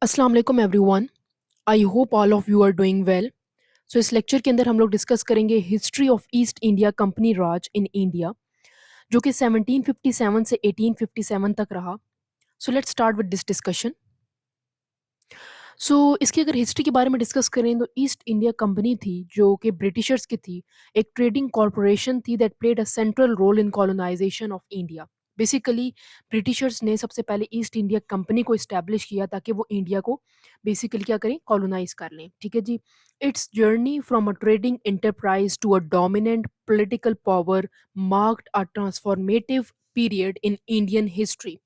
अस्सलाम वालेकुम everyone. I hope all of you are doing well. So इस lecture के अंदर हम लोग डिस्कस करेंगे history of East India Company Raj in India, जो कि 1757 से 1857 तक रहा। So let's start with this discussion. So इसकी अगर हिस्ट्री के बारे में डिस्कस करें तो ईस्ट इंडिया कंपनी थी जो कि ब्रिटिशर्स की थी। एक ट्रेडिंग कॉरपोरेशन थी that played a central role in colonisation of India. Basically Britishers ने सबसे पहले ईस्ट इंडिया कंपनी को इस्टेब्लिश किया ताकि वो इंडिया को बेसिकली क्या करें, कॉलोनाइज कर लें। ठीक है जी। Its journey from a trading enterprise to a dominant political power marked a transformative period in Indian history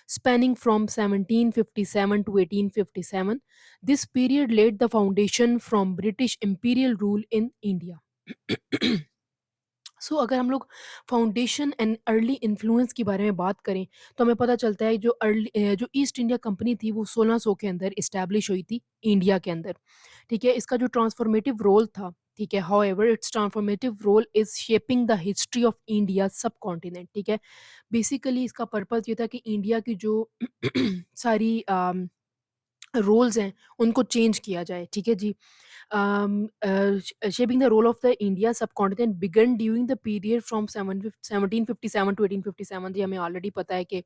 spanning from 1757 to 1857. This period laid the foundation from British imperial rule in India. सो अगर हम लोग foundation and early influence के बारे में बात करें तो हमें पता चलता है जो ईस्ट इंडिया कंपनी थी वो 1600 के अंदर इस्टेब्लिश हुई थी इंडिया के अंदर। ठीक है, इसका जो ट्रांसफॉर्मेटिव रोल था, ठीक है, however its transformative role is shaping the history of India subcontinent. ठीक है, बेसिकली इसका पर्पस ये था कि इंडिया की जो सारी रोल्स हैं उनको चेंज किया जाए। ठीक है जी। Shaping the role of the India subcontinent began during the period from 1757 to 1857। जी हमें ऑलरेडी पता है कि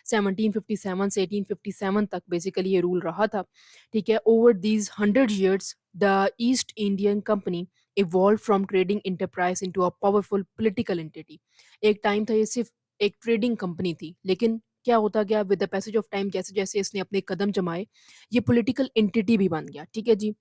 1757 से 1857 तक बेसिकली ये रूल रहा था। ठीक है, over these 100 years the east Indian company evolve from trading enterprise into a powerful political entity. एक टाइम था ये सिर्फ एक ट्रेडिंग कंपनी थी, लेकिन क्या होता गया with the passage of time, जैसे जैसे इसने अपने कदम जमाए ये पॉलिटिकल एंटिटी भी बन गया। ठीक है जी।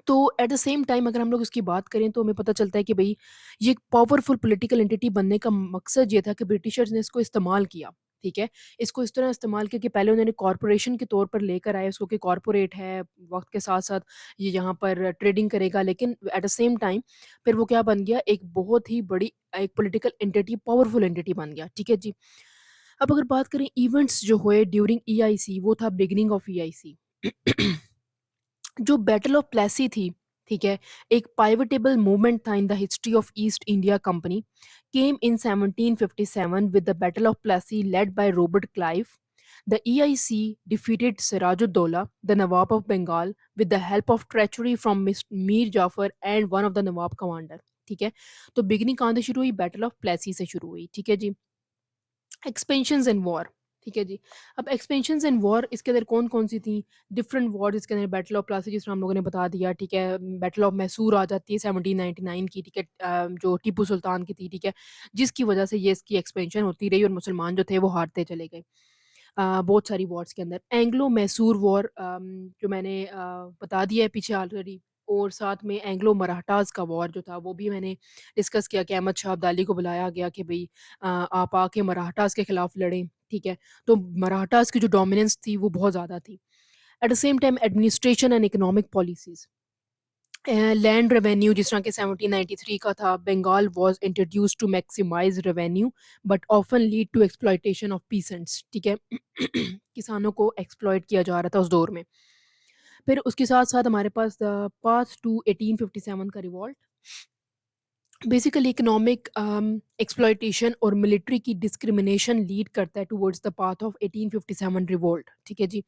तो एट द सेम टाइम अगर हम लोग इसकी बात करें तो हमें पता चलता है कि भाई ये एक पावरफुल पॉलिटिकल एंटिटी बनने का मकसद ये था कि ब्रिटिशर्स ने इसको इस्तेमाल किया। ठीक है, इसको इस तरह इस्तेमाल किया कि पहले उन्होंने कॉरपोरेशन के तौर पर लेकर आए उसको कि कॉरपोरेट है, वक्त के साथ साथ ये यहाँ पर ट्रेडिंग करेगा, लेकिन एट द सेम टाइम फिर वो क्या बन गया, एक बहुत ही बड़ी एक पॉलिटिकल एंटिटी, पावरफुल एंटिटी बन गया। ठीक है जी। अब अगर बात करें इवेंट्स जो हुए ड्यूरिंग ईआईसी, वो था बिगिनिंग ऑफ ईआईसी। जो बैटल ऑफ प्लेसी थी, ठीक है, एक पाइवटेबल मूवमेंट था in the history of East India company, came in 1757 with the battle of Plassey led by Robert Clive. The EIC defeated Sirajuddaulah, the Nawab of Bengal, with the help of treachery from Mir Jafar and one of the Nawab commander. ठीक है, तो beginning कहाँ से शुरू हुई, battle of Plessis से शुरू हुई। ठीक है जी। एक्सपेंशंस एंड वॉर, ठीक है जी। अब एक्सपेंशंस एंड वॉर इसके अंदर कौन कौन सी थी, डिफरेंट वॉर इसके अंदर, बैटल ऑफ प्लासी जिसमें हम लोगों ने बता दिया। ठीक है, बैटल ऑफ मैसूर आ जाती है 1799 की। ठीक है, जो टीपू सुल्तान की थी। ठीक है, जिसकी वजह से ये इसकी एक्सपेंशन होती रही और मुसलमान जो थे वो हारते चले गए। बहुत सारी वॉर्स के अंदर एंग्लो मैसूर वॉर जो मैंने बता दिया है पीछे ऑलरेडी, और साथ में एंग्लो मराठास का वॉर जो था वो भी मैंने डिस्कस किया कि अहमद शाह अब्दाली को बुलाया गया कि भाई आप आके मराठास के खिलाफ लड़ें। ठीक है, तो मराठास की जो डोमिनेंस थी वो बहुत ज़्यादा थी। At the same time administration and economic policies, land revenue जिस तरह के 1793 का था, Bengal was introduced to maximise revenue but often lead to exploitation of peasants. ठीक है, किसानों को एक्सप्लॉयट किया जा रहा था उस दौर में। फिर उसके साथ साथ हमारे पास पाथ टू 1857 का रिवॉल्ट, बेसिकली इकोनॉमिक एक्सप्लॉयटेशन और मिलिट्री की डिस्क्रिमिनेशन लीड करता है towards the path of 1857 revolt. ठीक है जी।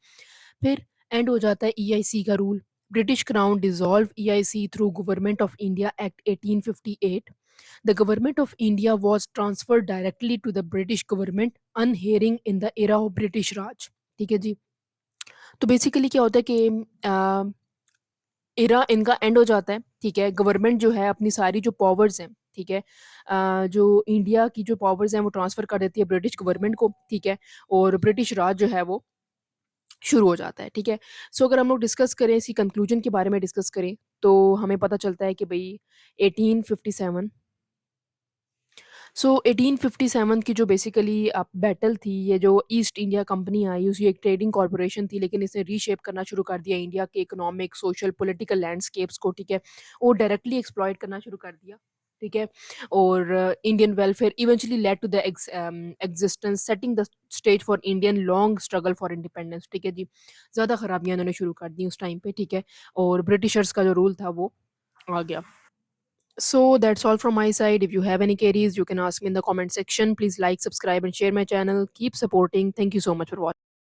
फिर एंड हो जाता है ईआईसी का rule. British crown dissolve EIC through government of India act 1858। The government of India was transferred directly to the British government ushering in the era of British Raj. ठीक है जी। तो बेसिकली क्या होता है कि एरा इनका एंड हो जाता है। ठीक है, गवर्नमेंट जो है अपनी सारी जो पावर्स हैं, ठीक है, जो इंडिया की जो पावर्स हैं वो ट्रांसफ़र कर देती है ब्रिटिश गवर्नमेंट को। ठीक है, और ब्रिटिश राज जो है वो शुरू हो जाता है। ठीक है, सो अगर हम लोग डिस्कस करें, इसी कंक्लूजन के बारे में डिस्कस करें तो हमें पता चलता है कि भाई 1857, सो 1857 की जो बेसिकली बैटल थी, ये जो ईस्ट इंडिया कंपनी आई उसी एक ट्रेडिंग कॉरपोरेशन थी, लेकिन इसने रीशेप करना शुरू कर दिया इंडिया के इकोनॉमिक सोशल पॉलिटिकल लैंडस्केप्स को। ठीक है, वो डायरेक्टली एक्सप्लॉइट करना शुरू कर दिया। ठीक है, और Indian welfare eventually led to the existence setting the stage for Indian long struggle for independence. ठीक है जी, ज़्यादा खराबियां उन्होंने शुरू कर दी उस टाइम पे। ठीक है, और ब्रिटिशर्स का जो रूल था वो आ गया। So that's all from my side. If you have any queries, you can ask me in the comment section. Please like, subscribe, and share my channel. Keep supporting. Thank you so much for watching.